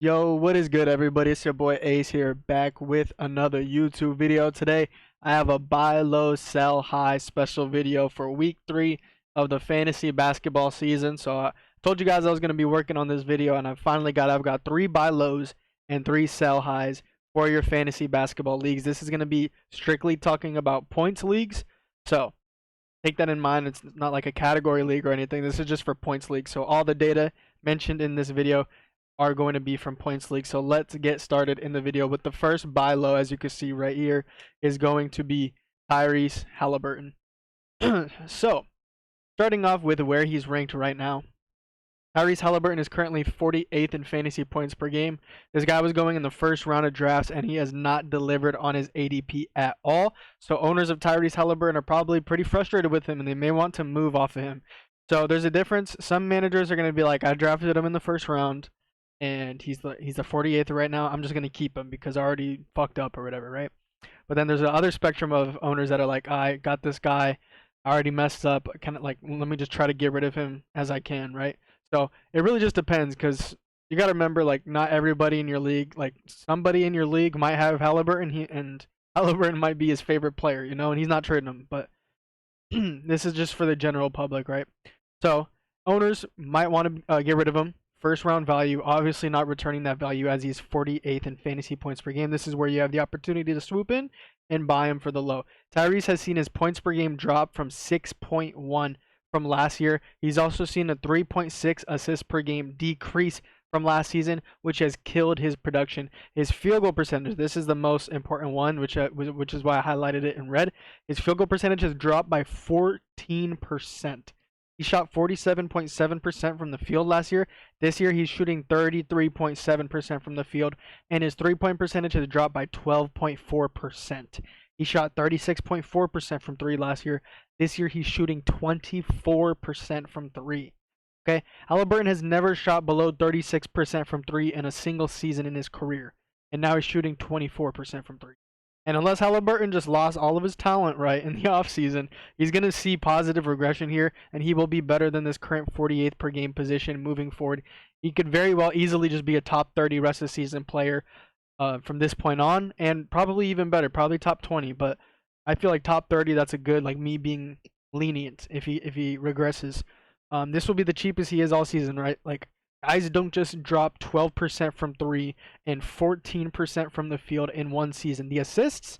Yo, what is good, everybody? It's your boy Ace here, back with another YouTube video. Today, I have a buy low, sell high special video for week 3 of the fantasy basketball season. So I told you guys I was going to be working on this video, and I've got 3 buy lows and 3 sell highs for your fantasy basketball leagues. This is going to be strictly talking about points leagues. So take that in mind. It's not like a category league or anything. This is just for points league. So all the data mentioned in this video are going to be from points league. So let's get started in the video with the first buy low. As you can see right here, is going to be Tyrese Haliburton. So starting off with where he's ranked right now, Tyrese Haliburton is currently 48th in fantasy points per game. This guy was going in the first round of drafts, and he has not delivered on his ADP at all. So owners of Tyrese Haliburton are probably pretty frustrated with him, and they may want to move off of him. So there's a difference. Some managers are going to be like, I drafted him in the first round, and he's the 48th right now. I'm just going to keep him because I already fucked up or whatever, right? But then there's the other spectrum of owners that are like, I got this guy, I already messed up, kind of like, let me just try to get rid of him as I can, right? So it really just depends, because you got to remember, like, not everybody in your league, like, somebody in your league might have Haliburton, and Haliburton might be his favorite player, you know, and he's not trading him. But this is just for the general public, right? So owners might want to get rid of him. First round value, obviously not returning that value as he's 48th in fantasy points per game. This is where you have the opportunity to swoop in and buy him for the low. Tyrese has seen his points per game drop from 6.1 from last year. He's also seen a 3.6 assists per game decrease from last season, which has killed his production. His field goal percentage, this is the most important one, which is why I highlighted it in red. His field goal percentage has dropped by 14%. He shot 47.7% from the field last year. This year, he's shooting 33.7% from the field, and his three-point percentage has dropped by 12.4%. He shot 36.4% from 3 last year. This year, he's shooting 24% from 3. Okay, Haliburton has never shot below 36% from 3 in a single season in his career, and now he's shooting 24% from 3. And unless Haliburton just lost all of his talent right in the offseason, he's going to see positive regression here, and he will be better than this current 48th per game position moving forward. He could very well easily just be a top 30 rest of the season player from this point on, and probably even better, probably top 20. But I feel like top 30, that's a good, like me being lenient if he regresses. This will be the cheapest he is all season, right? Like, guys don't just drop 12% from 3 and 14% from the field in one season. The assists,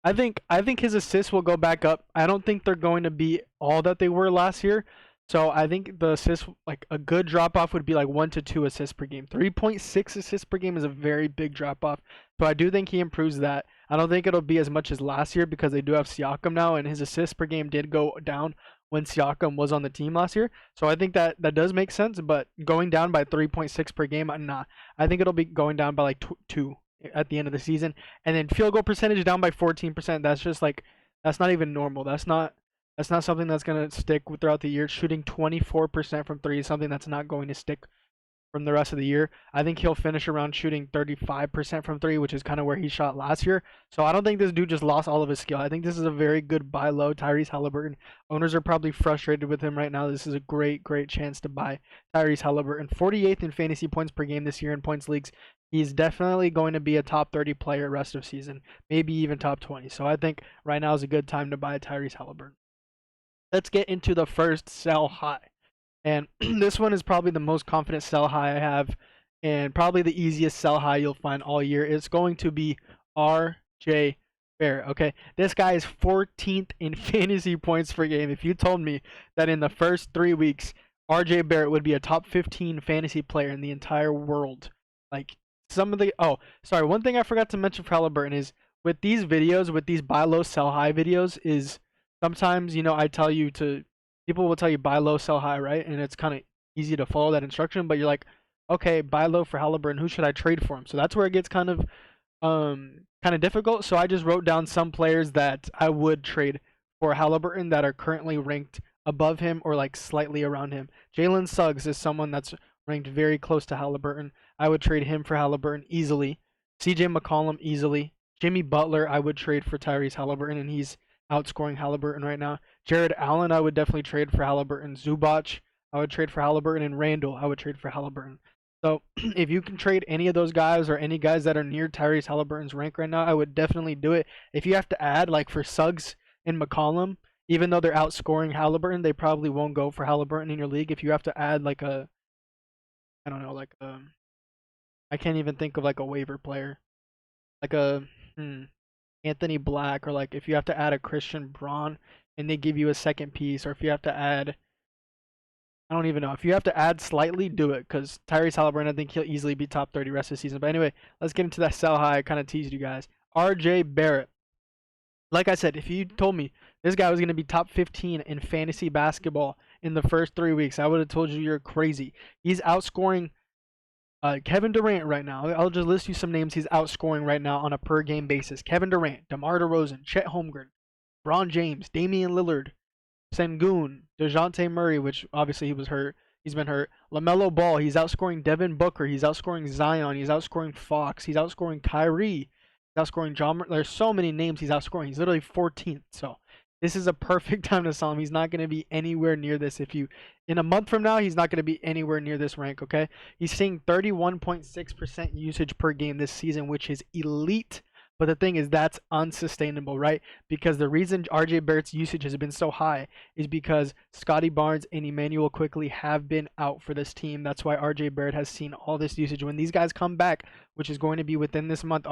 I think his assists will go back up. I don't think they're going to be all that they were last year. So I think the assists, like a good drop off would be like 1 to 2 assists per game. 3.6 assists per game is a very big drop off. So I do think he improves that. I don't think it'll be as much as last year because they do have Siakam now, and his assists per game did go down when Siakam was on the team last year. So I think that does make sense, but going down by 3.6 per game, nah. I think it'll be going down by like 2 at the end of the season. And then field goal percentage down by 14%. That's just like, that's not even normal. That's not something that's going to stick throughout the year. Shooting 24% from 3 is something that's not going to stick from the rest of the year. I think he'll finish around shooting 35% from 3, which is kind of where he shot last year. So I don't think this dude just lost all of his skill. I think this is a very good buy low. Tyrese Haliburton. Owners are probably frustrated with him right now. This is a great chance to buy Tyrese Haliburton. 48th in fantasy points per game this year in points leagues. He's definitely going to be a top 30 player rest of season, maybe even top 20. So I think right now is a good time to buy Tyrese Haliburton. Let's get into the first sell high. And this one is probably the most confident sell high I have, and probably the easiest sell high you'll find all year. It's going to be RJ Barrett. Okay, this guy is 14th in fantasy points per game. If you told me that in the first 3 weeks, RJ Barrett would be a top 15 fantasy player in the entire world, like one thing I forgot to mention for Haliburton is with these videos, with these buy low, sell high videos, is sometimes, you know, people will tell you buy low, sell high, right? And it's kind of easy to follow that instruction, but you're like, okay, buy low for Haliburton, who should I trade for him? So that's where it gets kind of difficult. So I just wrote down some players that I would trade for Haliburton that are currently ranked above him or like slightly around him. Jalen Suggs is someone that's ranked very close to Haliburton. I would trade him for Haliburton easily. CJ McCollum easily. Jimmy Butler I would trade for Tyrese Haliburton, and he's outscoring Haliburton right now. Jared Allen I would definitely trade for Haliburton. Zubac I would trade for Haliburton, and Randall I would trade for Haliburton. So if you can trade any of those guys or any guys that are near Tyrese Haliburton's rank right now, I would definitely do it. If you have to add like for Suggs and McCollum, even though they're outscoring Haliburton, they probably won't go for Haliburton in your league. If you have to add like a, I don't know, like I can't even think of like a waiver player, like a Anthony Black, or like if you have to add a Christian Braun and they give you a second piece, or if you have to add, I don't even know. If you have to add slightly, do it, because Tyrese Haliburton, I think he'll easily be top 30 rest of the season. But anyway, let's get into that sell high. I kind of teased you guys. RJ Barrett. Like I said, if you told me this guy was going to be top 15 in fantasy basketball in the first 3 weeks, I would have told you you're crazy. He's outscoring Kevin Durant right now. I'll just list you some names he's outscoring right now on a per game basis. Kevin Durant, DeMar DeRozan, Chet Holmgren, Bron James, Damian Lillard, Sengun, DeJounte Murray, which obviously he was hurt. He's been hurt. LaMelo Ball, he's outscoring Devin Booker. He's outscoring Zion. He's outscoring Fox. He's outscoring Kyrie. He's outscoring John. There's so many names he's outscoring. He's literally 14th. So this is a perfect time to sell him. He's not going to be anywhere near this. If you, in a month from now, he's not going to be anywhere near this rank, okay? He's seeing 31.6% usage per game this season, which is elite. But the thing is, that's unsustainable, right? Because the reason RJ Barrett's usage has been so high is because Scotty Barnes and Emmanuel Quickley have been out for this team. That's why RJ Barrett has seen all this usage. When these guys come back, which is going to be within this month,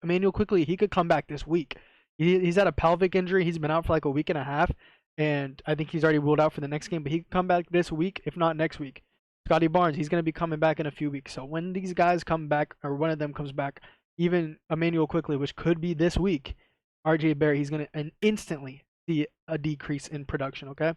Emmanuel Quickley, he could come back this week. He's had a pelvic injury. He's been out for like a week and a half, and I think he's already ruled out for the next game. But he could come back this week, if not next week. Scotty Barnes, he's going to be coming back in a few weeks. So when these guys come back, or one of them comes back, even Emmanuel Quickley, which could be this week, RJ Barrett, he's going to instantly see a decrease in production, okay?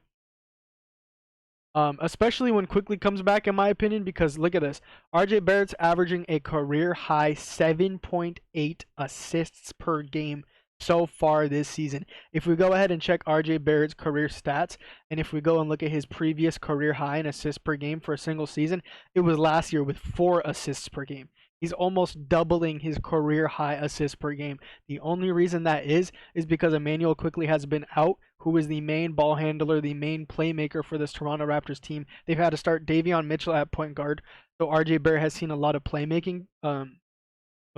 Especially when Quickley comes back, in my opinion, because look at this. RJ Barrett's averaging a career high 7.8 assists per game so far this season. If we go ahead and check RJ Barrett's career stats, and if we go and look at his previous career high in assists per game for a single season, it was last year with 4 assists per game. He's almost doubling his career high assists per game. The only reason that is because Emmanuel Quickley has been out, who is the main ball handler, the main playmaker for this Toronto Raptors team. They've had to start Davion Mitchell at point guard, so RJ Barrett has seen a lot of playmaking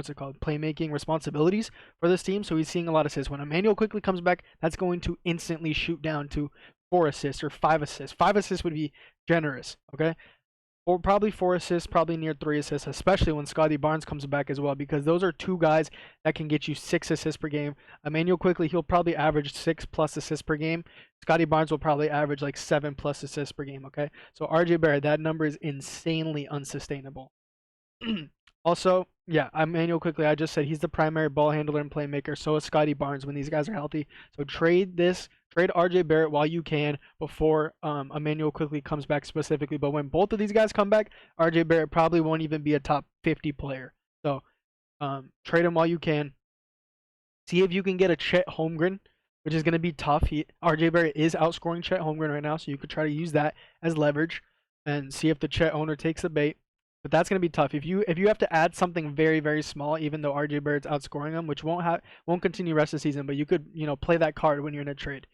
playmaking responsibilities for this team, so he's seeing a lot of assists. When Emmanuel Quickley comes back, that's going to instantly shoot down to 4 assists or 5 assists. 5 assists would be generous, okay? Or probably 4 assists, probably near 3 assists, especially when Scotty Barnes comes back as well, because those are 2 guys that can get you 6 assists per game. Emmanuel Quickley, he'll probably average 6+ assists per game. Scotty Barnes will probably average like 7+ assists per game, okay? So RJ Barrett, that number is insanely unsustainable. Also, yeah, Emmanuel Quickley, I just said he's the primary ball handler and playmaker. So is Scotty Barnes when these guys are healthy. So trade RJ Barrett while you can before Emmanuel Quickley comes back specifically. But when both of these guys come back, RJ Barrett probably won't even be a top 50 player. So trade him while you can. See if you can get a Chet Holmgren, which is going to be tough. RJ Barrett is outscoring Chet Holmgren right now, so you could try to use that as leverage and see if the Chet owner takes the bait. But that's gonna be tough. If you have to add something very, very small, even though RJ Barrett's outscoring him, which won't continue rest of the season, but you could play that card when you're in a trade.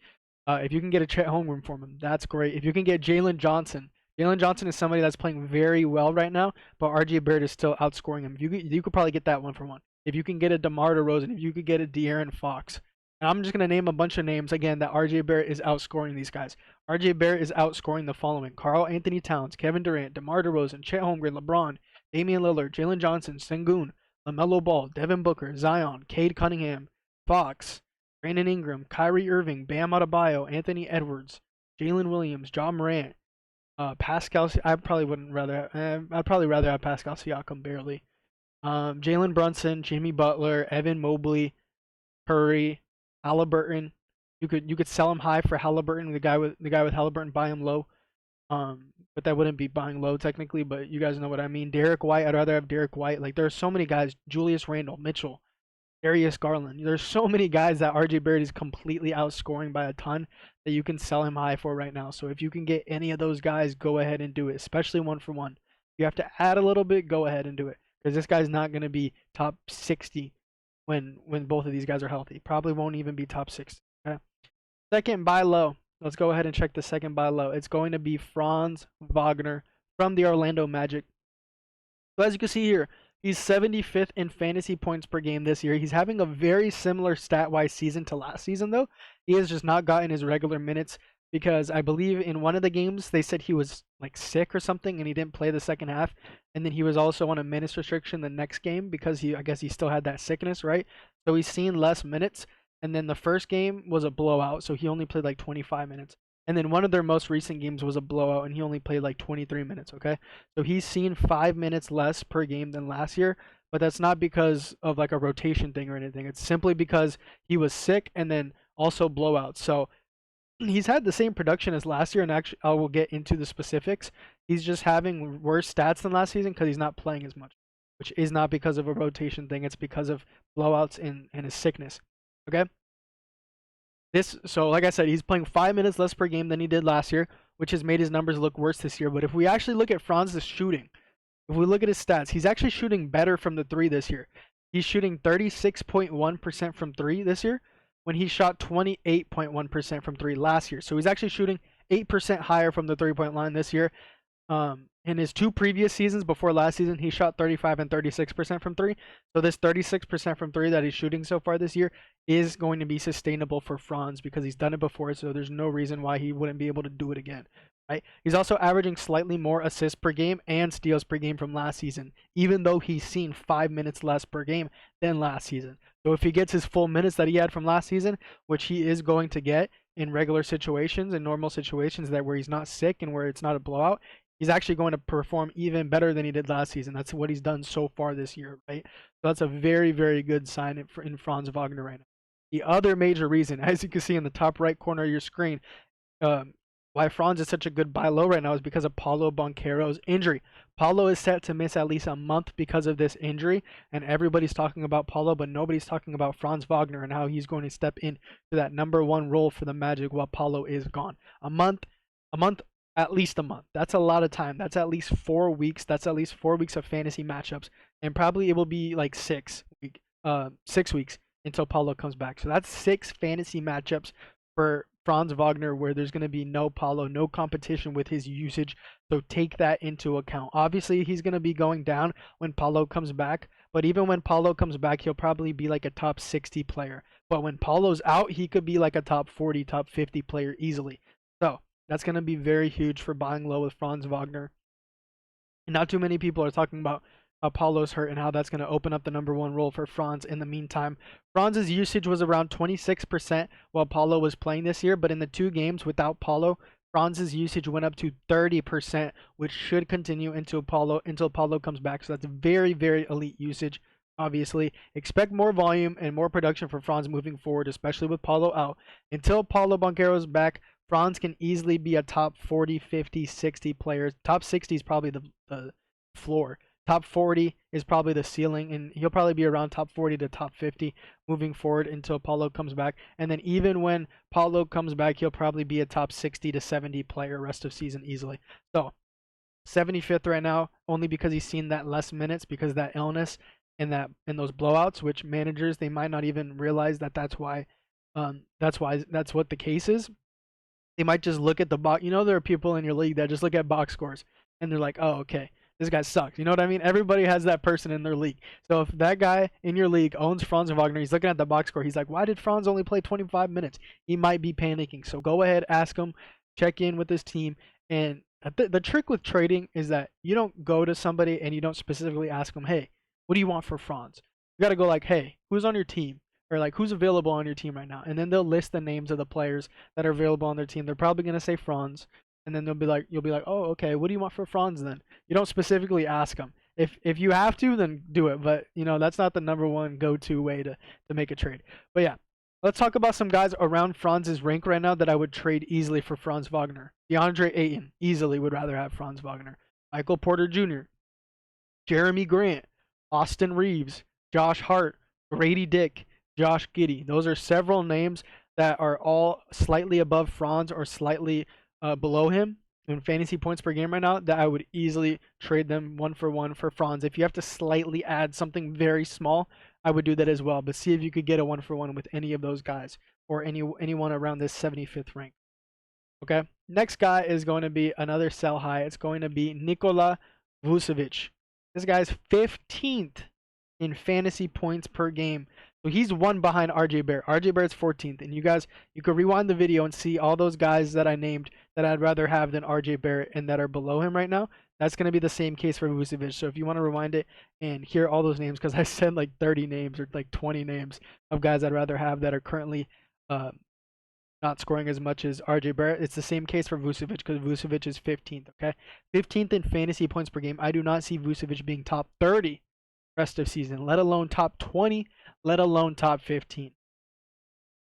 If you can get a Chet Holmgren from him, that's great. If you can get Jalen Johnson is somebody that's playing very well right now, but RJ Barrett is still outscoring him. You could probably get that 1-for-1. If you can get a DeMar DeRozan, if you could get a De'Aaron Fox. And I'm just going to name a bunch of names again that RJ Barrett is outscoring these guys. RJ Barrett is outscoring the following: Karl Anthony Towns, Kevin Durant, DeMar DeRozan, Chet Holmgren, LeBron, Damian Lillard, Jalen Johnson, Sengun, LaMelo Ball, Devin Booker, Zion, Cade Cunningham, Fox, Brandon Ingram, Kyrie Irving, Bam Adebayo, Anthony Edwards, Jalen Williams, John Morant, Pascal. I'd probably rather have Pascal Siakam barely. Jalen Brunson, Jimmy Butler, Evan Mobley, Curry, Haliburton. You could sell him high for Haliburton. The guy with Haliburton, buy him low. But that wouldn't be buying low technically, but you guys know what I mean. Derek White, I'd rather have Derek White. Like, there are so many guys: Julius Randle, Mitchell, Darius Garland. There's so many guys that RJ Barrett is completely outscoring by a ton that you can sell him high for right now. So if you can get any of those guys, go ahead and do it, especially 1-for-1. If you have to add a little bit, go ahead and do it, because this guy's not going to be top 60 when both of these guys are healthy. Probably won't even be top 60. Okay. Second buy low. Let's go ahead and check the second buy low. It's going to be Franz Wagner from the Orlando Magic. So as you can see here, he's 75th in fantasy points per game this year. He's having a very similar stat-wise season to last season, though. He has just not gotten his regular minutes because I believe in one of the games they said he was like sick or something and he didn't play the second half. And then he was also on a minutes restriction the next game because I guess he still had that sickness, right? So he's seen less minutes. And then the first game was a blowout, so he only played like 25 minutes. And then one of their most recent games was a blowout, and he only played like 23 minutes, okay? So he's seen 5 minutes less per game than last year, but that's not because of like a rotation thing or anything. It's simply because he was sick and then also blowouts. So he's had the same production as last year, and actually I will get into the specifics. He's just having worse stats than last season because he's not playing as much, which is not because of a rotation thing. It's because of blowouts and his sickness, okay? So like I said, he's playing 5 minutes less per game than he did last year, which has made his numbers look worse this year. But if we actually look at Franz's shooting, if we look at his stats, he's actually shooting better from the three this year. He's shooting 36.1% from three this year when he shot 28.1% from three last year. So he's actually shooting 8% higher from the three-point line this year. In his two previous seasons before last season, he shot 35 and 36% from three. So this 36% from three that he's shooting so far this year is going to be sustainable for Franz because he's done it before. So there's no reason why he wouldn't be able to do it again, right? He's also averaging slightly more assists per game and steals per game from last season, even though he's seen 5 minutes less per game than last season. So if he gets his full minutes that he had from last season, which he is going to get in regular situations and normal situations that where he's not sick and where it's not a blowout, he's actually going to perform even better than he did last season. That's what he's done so far this year, right? So that's a very, very good sign in Franz Wagner right now. The other major reason, as you can see in the top right corner of your screen, why Franz is such a good buy low right now is because of Paolo Banchero's injury. Paolo is set to miss at least a month because of this injury, and everybody's talking about Paolo, but nobody's talking about Franz Wagner and how he's going to step in to that #1 role for the Magic while Paolo is gone. A month, at least a month. That's a lot of time. That's at least 4 weeks. That's at least 4 weeks of fantasy matchups, and probably it will be like 6 weeks until Paolo comes back. So that's 6 fantasy matchups for Franz Wagner where there's going to be no Paolo, no competition with his usage. So take that into account. Obviously, he's going to be going down when Paolo comes back, but even when Paolo comes back, he'll probably be like a top 60 player. But when Paolo's out, he could be like a top 40, top 50 player easily. So that's going to be very huge for buying low with Franz Wagner. And not too many people are talking about Paolo's hurt and how that's going to open up the #1 role for Franz in the meantime. Franz's usage was around 26% while Paolo was playing this year, but in the 2 games without Paolo, Franz's usage went up to 30%, which should continue until Paolo comes back. So that's very, very elite usage. Obviously, expect more volume and more production for Franz moving forward, especially with Paolo out. Until Paolo Banchero is back, Franz can easily be a top 40, 50, 60 player. Top 60 is probably the floor. Top 40 is probably the ceiling, and he'll probably be around top 40 to top 50 moving forward until Paolo comes back. And then even when Paolo comes back, he'll probably be a top 60 to 70 player rest of season easily. So 75th right now, only because he's seen that less minutes because of that illness and those blowouts, which managers, they might not even realize that's what the case is. They might just look at the box. You know, there are people in your league that just look at box scores and they're like, oh, okay, this guy sucks. You know what I mean? Everybody has that person in their league. So if that guy in your league owns Franz Wagner, he's looking at the box score. He's like, why did Franz only play 25 minutes? He might be panicking. So go ahead, ask him, check in with his team. And the trick with trading is that you don't go to somebody and you don't specifically ask them, hey, what do you want for Franz? You got to go like, hey, who's on your team? Or like, who's available on your team right now? And then they'll list the names of the players that are available on their team. They're probably going to say Franz. And then you'll be like, oh, okay, what do you want for Franz then? You don't specifically ask them. If you have to, then do it. But, that's not the #1 go-to way to make a trade. But yeah, let's talk about some guys around Franz's rank right now that I would trade easily for Franz Wagner. DeAndre Ayton, easily would rather have Franz Wagner. Michael Porter Jr., Jeremy Grant, Austin Reeves, Josh Hart, Grady Dick, Josh Giddey. Those are several names that are all slightly above Franz or slightly below him in fantasy points per game right now that I would easily trade them 1-for-1 for Franz. If you have to slightly add something very small, I would do that as well. But see if you could get a 1-for-1 with any of those guys or anyone around this 75th rank. Okay. Next guy is going to be another sell high. It's going to be Nikola Vucevic. This guy's 15th in fantasy points per game. So he's one behind RJ Barrett. RJ Barrett's 14th. And you guys, you could rewind the video and see all those guys that I named that I'd rather have than RJ Barrett and that are below him right now. That's going to be the same case for Vucevic. So if you want to rewind it and hear all those names, because I said like 30 names or like 20 names of guys I'd rather have that are currently not scoring as much as RJ Barrett. It's the same case for Vucevic because Vucevic is 15th, okay? 15th in fantasy points per game. I do not see Vucevic being top 30 rest of season, let alone top 20, let alone top 15.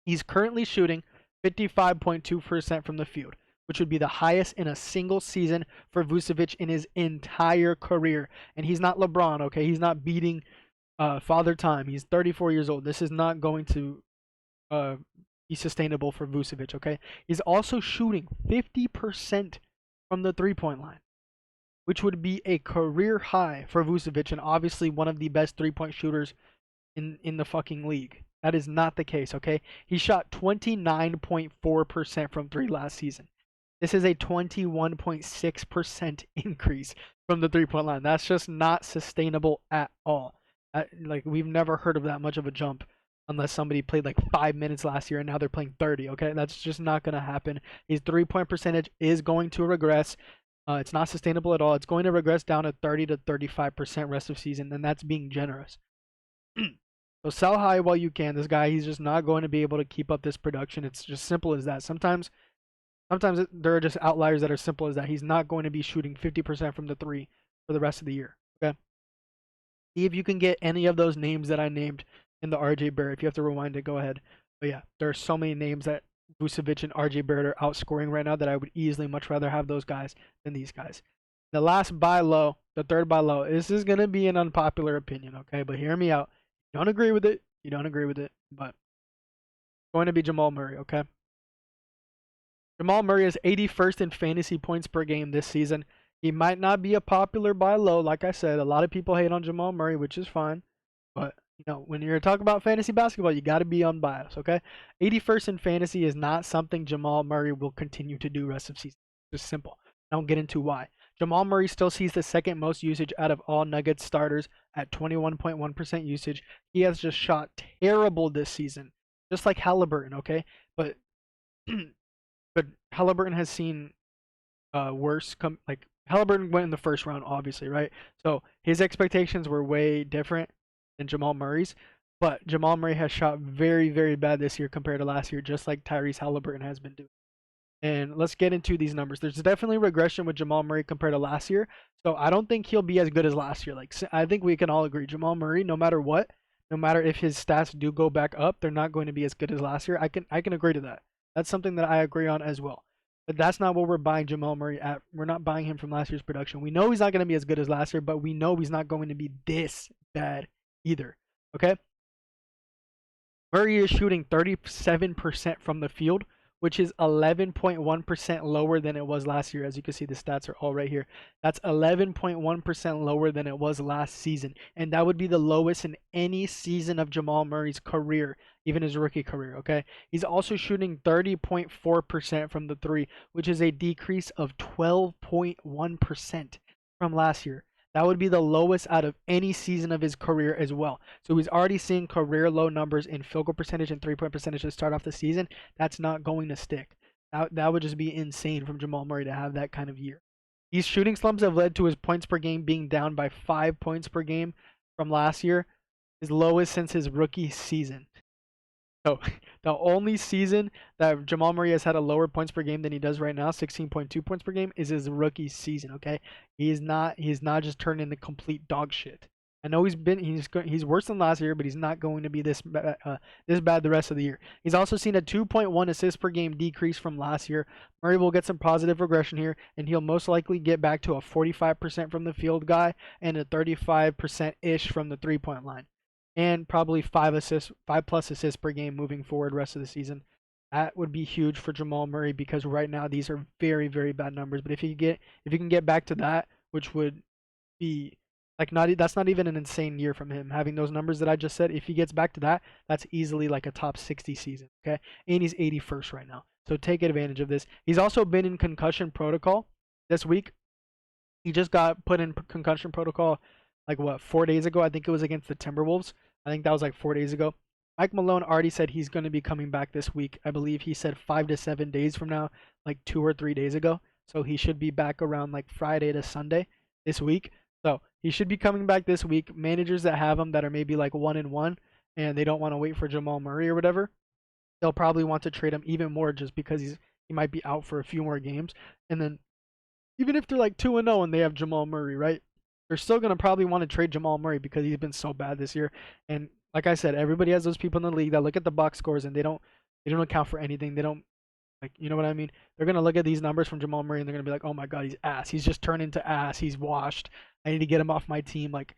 He's currently shooting 55.2% from the field, which would be the highest in a single season for Vucevic in his entire career. And he's not LeBron, okay? He's not beating Father Time. He's 34 years old. This is not going to be sustainable for Vucevic, okay? He's also shooting 50% from the three-point line, which would be a career high for Vucevic and obviously one of the best three-point shooters in the fucking league. That is not the case, okay? He shot 29.4% from three last season. This is a 21.6% increase from the three-point line. That's just not sustainable at all. Like, we've never heard of that much of a jump unless somebody played like 5 minutes last year and now they're playing 30, okay? That's just not going to happen. His three-point percentage is going to regress. It's not sustainable at all. It's going to regress down to 30 to 35% rest of season, and that's being generous. So sell high while you can. This guy, he's just not going to be able to keep up this production. It's just simple as that. Sometimes there are just outliers that are simple as that. He's not going to be shooting 50% from the three for the rest of the year, okay? See if you can get any of those names that I named in the RJ Barrett. If you have to rewind it, go ahead. But yeah, there are so many names that Vucevic and RJ Barrett are outscoring right now that I would easily much rather have those guys than these guys. The last buy low, the third buy low, this is going to be an unpopular opinion, okay? But hear me out. You don't agree with it, you don't agree with it, but it's going to be Jamal Murray, okay? Jamal Murray is 81st in fantasy points per game this season. He might not be a popular buy low, like I said. A lot of people hate on Jamal Murray, which is fine. But, you know, when you're talking about fantasy basketball, you got to be unbiased, okay? 81st in fantasy is not something Jamal Murray will continue to do rest of season. Just simple. I don't get into why. Jamal Murray still sees the second most usage out of all Nuggets starters at 21.1% usage. He has just shot terrible this season, just like Haliburton, okay? But but Haliburton has seen worse. Like Haliburton went in the first round, obviously, right? So his expectations were way different than Jamal Murray's. But Jamal Murray has shot very, very bad this year compared to last year, just like Tyrese Haliburton has been doing. And let's get into these numbers. There's definitely regression with Jamal Murray compared to last year. So I don't think he'll be as good as last year. Like, I think we can all agree, Jamal Murray, no matter what, no matter if his stats do go back up, they're not going to be as good as last year. I can agree to that. That's something that I agree on as well. But that's not what we're buying Jamal Murray at. We're not buying him from last year's production. We know he's not going to be as good as last year, but we know he's not going to be this bad either. Okay? Murray is shooting 37% from the field, which is 11.1% lower than it was last year. As you can see, the stats are all right here. That's 11.1% lower than it was last season. And that would be the lowest in any season of Jamal Murray's career, even his rookie career, okay? He's also shooting 30.4% from the three, which is a decrease of 12.1% from last year. That would be the lowest out of any season of his career as well. So he's already seeing career low numbers in field goal percentage and three-point percentage to start off the season. That's not going to stick. That would just be insane from Jamal Murray to have that kind of year. These shooting slumps have led to his points per game being down by 5 points per game from last year, his lowest since his rookie season. So the only season that Jamal Murray has had a lower points per game than he does right now, 16.2 points per game, is his rookie season. Okay, he's not just turned into complete dog shit. I know he's worse than last year, but he's not going to be this bad the rest of the year. He's also seen a 2.1 assists per game decrease from last year. Murray will get some positive regression here, and he'll most likely get back to a 45% from the field guy and a 35% ish from the 3-point line. And probably 5+ assists per game moving forward rest of the season. That would be huge for Jamal Murray because right now these are very, very bad numbers. But if you can get back to that, which would be like that's not even an insane year from him having those numbers that I just said. If he gets back to that, that's easily like a top 60 season. Okay, and he's 81st right now, so take advantage of this. He's also been in concussion protocol this week. He just got put in concussion protocol like what, 4 days ago. I think it was against the Timberwolves. I think that was like 4 days ago. Mike Malone already said he's going to be coming back this week. I believe he said 5 to 7 days from now, like 2 or 3 days ago. So he should be back around like Friday to Sunday this week. So he should be coming back this week. Managers that have him that are maybe like 1-1 and they don't want to wait for Jamal Murray or whatever, they'll probably want to trade him even more just because he might be out for a few more games. And then even if they're like 2-0 and they have Jamal Murray, right? They're still gonna probably want to trade Jamal Murray because he's been so bad this year. And like I said, everybody has those people in the league that look at the box scores and they don't account for anything. They don't, like, you know what I mean? They're gonna look at these numbers from Jamal Murray and they're gonna be like, oh my god, he's ass. He's just turned into ass. He's washed. I need to get him off my team. Like,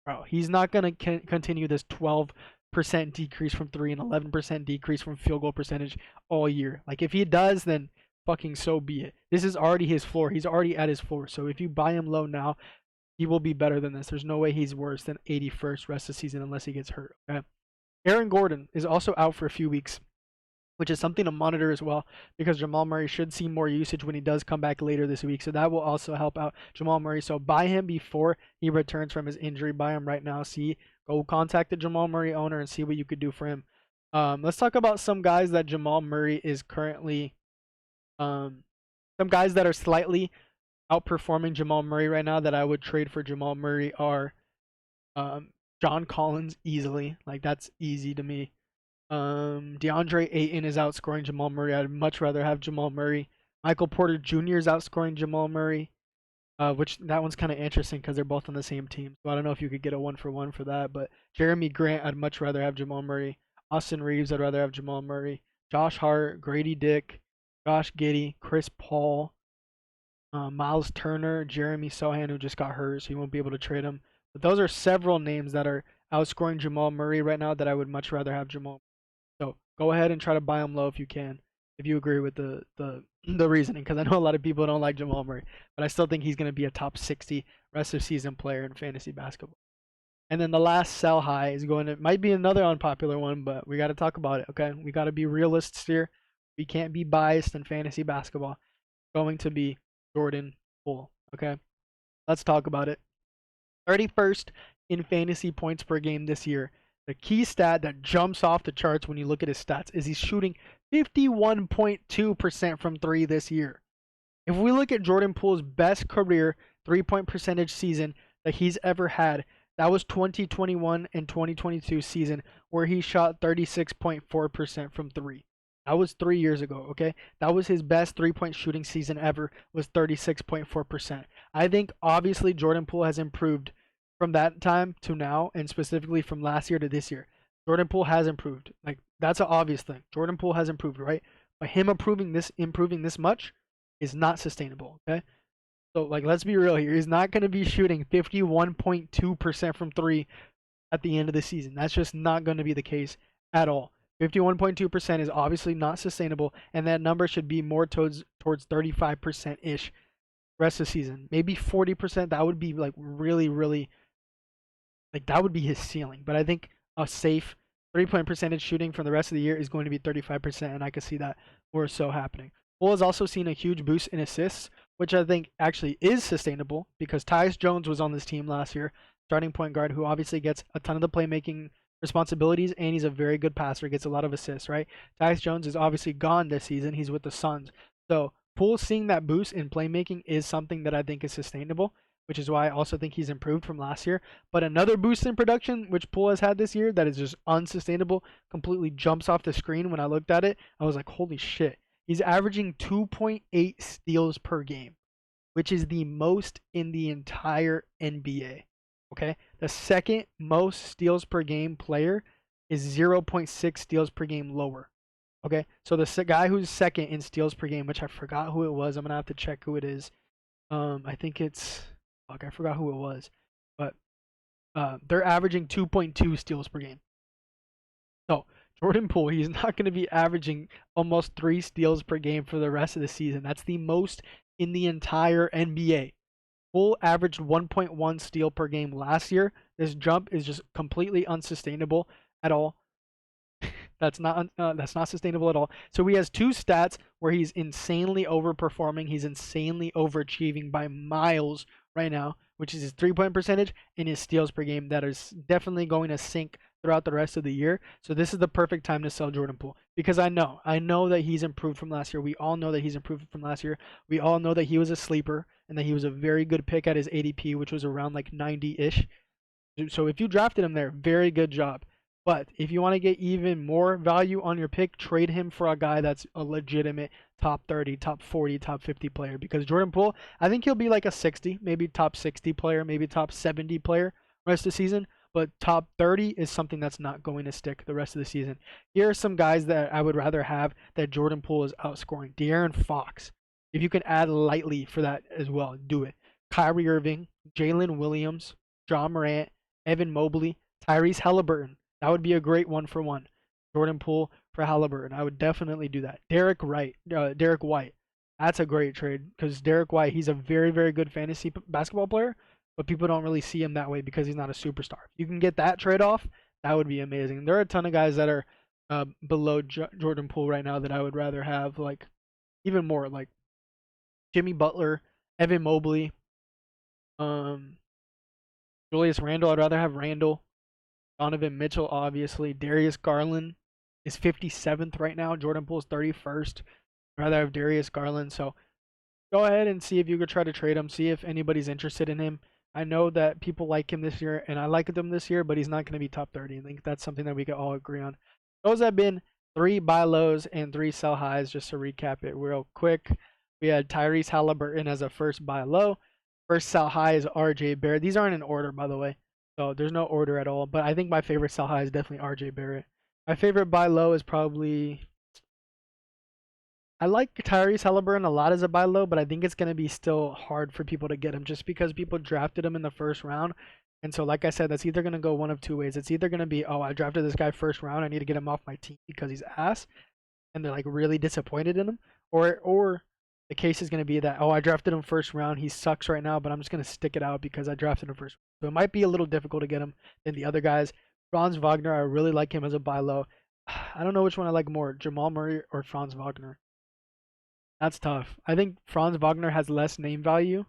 bro, he's not gonna continue this 12% decrease from three and 11% decrease from field goal percentage all year. Like, if he does, then fucking so be it. This is already his floor. He's already at his floor. So if you buy him low now, he will be better than this. There's no way he's worse than 81st rest of the season unless he gets hurt. Okay. Aaron Gordon is also out for a few weeks, which is something to monitor as well because Jamal Murray should see more usage when he does come back later this week. So that will also help out Jamal Murray. So buy him before he returns from his injury. Buy him right now. Go contact the Jamal Murray owner and see what you could do for him. Let's talk about some guys that Jamal Murray is currently some guys that are slightly outperforming Jamal Murray right now that I would trade for Jamal Murray are John Collins easily. Like, that's easy to me. DeAndre Ayton is outscoring Jamal Murray. I'd much rather have Jamal Murray. Michael Porter Jr. is outscoring Jamal Murray, which that one's kind of interesting because they're both on the same team. So I don't know if you could get a 1-for-1 for that. But Jeremy Grant, I'd much rather have Jamal Murray. Austin Reeves, I'd rather have Jamal Murray. Josh Hart, Grady Dick, Josh Giddey, Chris Paul, Miles Turner, Jeremy Sohan, who just got hurt, so you won't be able to trade him. But those are several names that are outscoring Jamal Murray right now that I would much rather have Jamal. So go ahead and try to buy him low if you can, if you agree with the reasoning, because I know a lot of people don't like Jamal Murray, but I still think he's going to be a top 60 rest of season player in fantasy basketball. And then the last sell high is going to, might be another unpopular one, but we got to talk about it, okay? We got to be realists here. We can't be biased in fantasy basketball. It's going to be Jordan Poole, okay? Let's talk about it. 31st in fantasy points per game this year. The key stat that jumps off the charts when you look at his stats is he's shooting 51.2% from three this year. If we look at Jordan Poole's best career three-point percentage season that he's ever had, that was 2021 and 2022 season where he shot 36.4% from three. That was 3 years ago, okay? That was his best three-point shooting season ever, was 36.4%. I think obviously Jordan Poole has improved from that time to now, and specifically from last year to this year. Jordan Poole has improved. Like, that's an obvious thing. Jordan Poole has improved, right? But him improving this much is not sustainable, okay? So, like, let's be real here. He's not going to be shooting 51.2% from three at the end of the season. That's just not going to be the case at all. 51.2% is obviously not sustainable, and that number should be more towards 35%-ish rest of the season. Maybe 40%. That would be, like, really, really, like, that would be his ceiling. But I think a safe three-point percentage shooting for the rest of the year is going to be 35%, and I can see that more so happening. Poole has also seen a huge boost in assists, which I think actually is sustainable because Tyus Jones was on this team last year, starting point guard, who obviously gets a ton of the playmaking responsibilities, and he's a very good passer, gets a lot of assists, right? Tyus Jones is obviously gone this season. He's with the Suns. So Poole seeing that boost in playmaking is something that I think is sustainable, which is why I also think he's improved from last year. But another boost in production, which Poole has had this year, that is just unsustainable, completely jumps off the screen when I looked at it. I was like, holy shit. He's averaging 2.8 steals per game, which is the most in the entire NBA. Okay? The second most steals per game player is 0.6 steals per game lower. Okay? So the guy who's second in steals per game, which I forgot who it was. I'm going to have to check who it is. I think it's... Fuck, I forgot who it was. But they're averaging 2.2 steals per game. So Jordan Poole, he's not going to be averaging almost 3 steals per game for the rest of the season. That's the most in the entire NBA. Poole averaged 1.1 steal per game last year. This jump is just completely unsustainable at all. That's not sustainable at all. So he has two stats where he's insanely overperforming. He's insanely overachieving by miles right now, which is his 3-point percentage and his steals per game that is definitely going to sink throughout the rest of the year. So this is the perfect time to sell Jordan Poole because I know that he's improved from last year. We all know that he's improved from last year. We all know that he was a sleeper and that he was a very good pick at his ADP, which was around like 90-ish. So if you drafted him there, very good job. But if you want to get even more value on your pick, trade him for a guy that's a legitimate top 30, top 40, top 50 player. Because Jordan Poole, I think he'll be like a 60, maybe top 60 player, maybe top 70 player rest of the season. But top 30 is something that's not going to stick the rest of the season. Here are some guys that I would rather have that Jordan Poole is outscoring. De'Aaron Fox. If you can add lightly for that as well, do it. Kyrie Irving, Jalen Williams, John Morant, Evan Mobley, Tyrese Haliburton. That would be a great 1-for-1. Jordan Poole for Haliburton. I would definitely do that. Derek White. That's a great trade because Derek White, he's a very, very good fantasy basketball player, but people don't really see him that way because he's not a superstar. If you can get that trade off, that would be amazing. There are a ton of guys that are below Jordan Poole right now that I would rather have, like even more, like Jimmy Butler, Evan Mobley, Julius Randle. I'd rather have Randle. Donovan Mitchell, obviously. Darius Garland is 57th right now. Jordan Poole's 31st. I'd rather have Darius Garland. So go ahead and see if you could try to trade him. See if anybody's interested in him. I know that people like him this year, and I like him this year, but he's not going to be top 30. I think that's something that we can all agree on. Those have been 3 buy lows and 3 sell highs. Just to recap it real quick, we had Tyrese Haliburton as a first buy low. First sell high is RJ Barrett. These aren't in order, by the way. So there's no order at all. But I think my favorite sell high is definitely RJ Barrett. My favorite buy low is probably, I like Tyrese Haliburton a lot as a buy low, but I think it's going to be still hard for people to get him just because people drafted him in the first round. And so, like I said, that's either going to go one of two ways. It's either going to be, oh, I drafted this guy first round, I need to get him off my team because he's ass, and they're like really disappointed in him. Or the case is going to be that, oh, I drafted him first round, he sucks right now, but I'm just going to stick it out because I drafted him first. So it might be a little difficult to get him than the other guys. Franz Wagner, I really like him as a buy low. I don't know which one I like more, Jamal Murray or Franz Wagner. That's tough. I think Franz Wagner has less name value,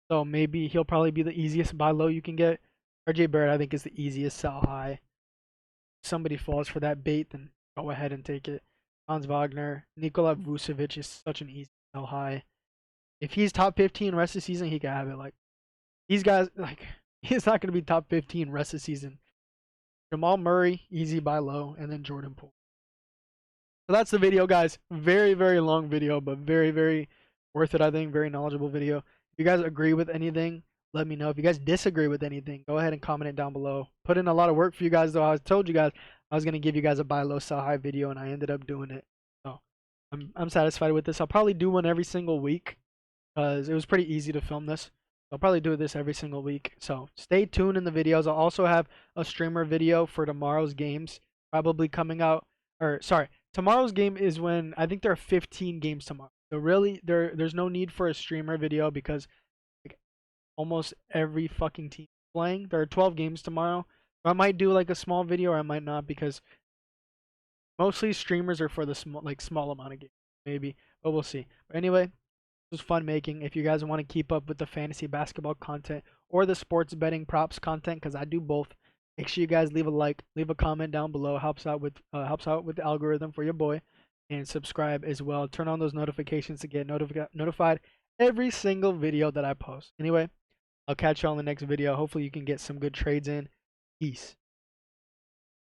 so maybe he'll probably be the easiest buy low you can get. RJ Barrett, I think, is the easiest sell high. If somebody falls for that bait, then go ahead and take it. Franz Wagner, Nikola Vucevic is such an easy sell high. If he's top 15 rest of the season, he can have it. Like these guys, like he's not gonna be top 15 rest of the season. Jamal Murray, easy buy low, and then Jordan Poole. So that's the video, guys. Very, very long video, but very, very worth it, I think. Very knowledgeable video. If you guys agree with anything, let me know. If you guys disagree with anything, go ahead and comment it down below. Put in a lot of work for you guys, though. I told you guys I was going to give you guys a buy low, sell high video, and I ended up doing it. So I'm satisfied with this. I'll probably do one every single week because it was pretty easy to film this. I'll probably do this every single week. So stay tuned in the videos. I'll also have a streamer video for tomorrow's games probably coming out. Or sorry, tomorrow's game is when I think there are 15 games tomorrow. So really, there's no need for a streamer video because like, almost every fucking team is playing. There are 12 games tomorrow. So I might do like a small video or I might not because mostly streamers are for the small amount of games maybe, but we'll see. But anyway, it was fun making. If you guys want to keep up with the fantasy basketball content or the sports betting props content, because I do both, make sure you guys leave a like, leave a comment down below. Helps out with the algorithm for your boy, and subscribe as well. Turn on those notifications to get notified every single video that I post. Anyway, I'll catch you on the next video. Hopefully you can get some good trades in. Peace.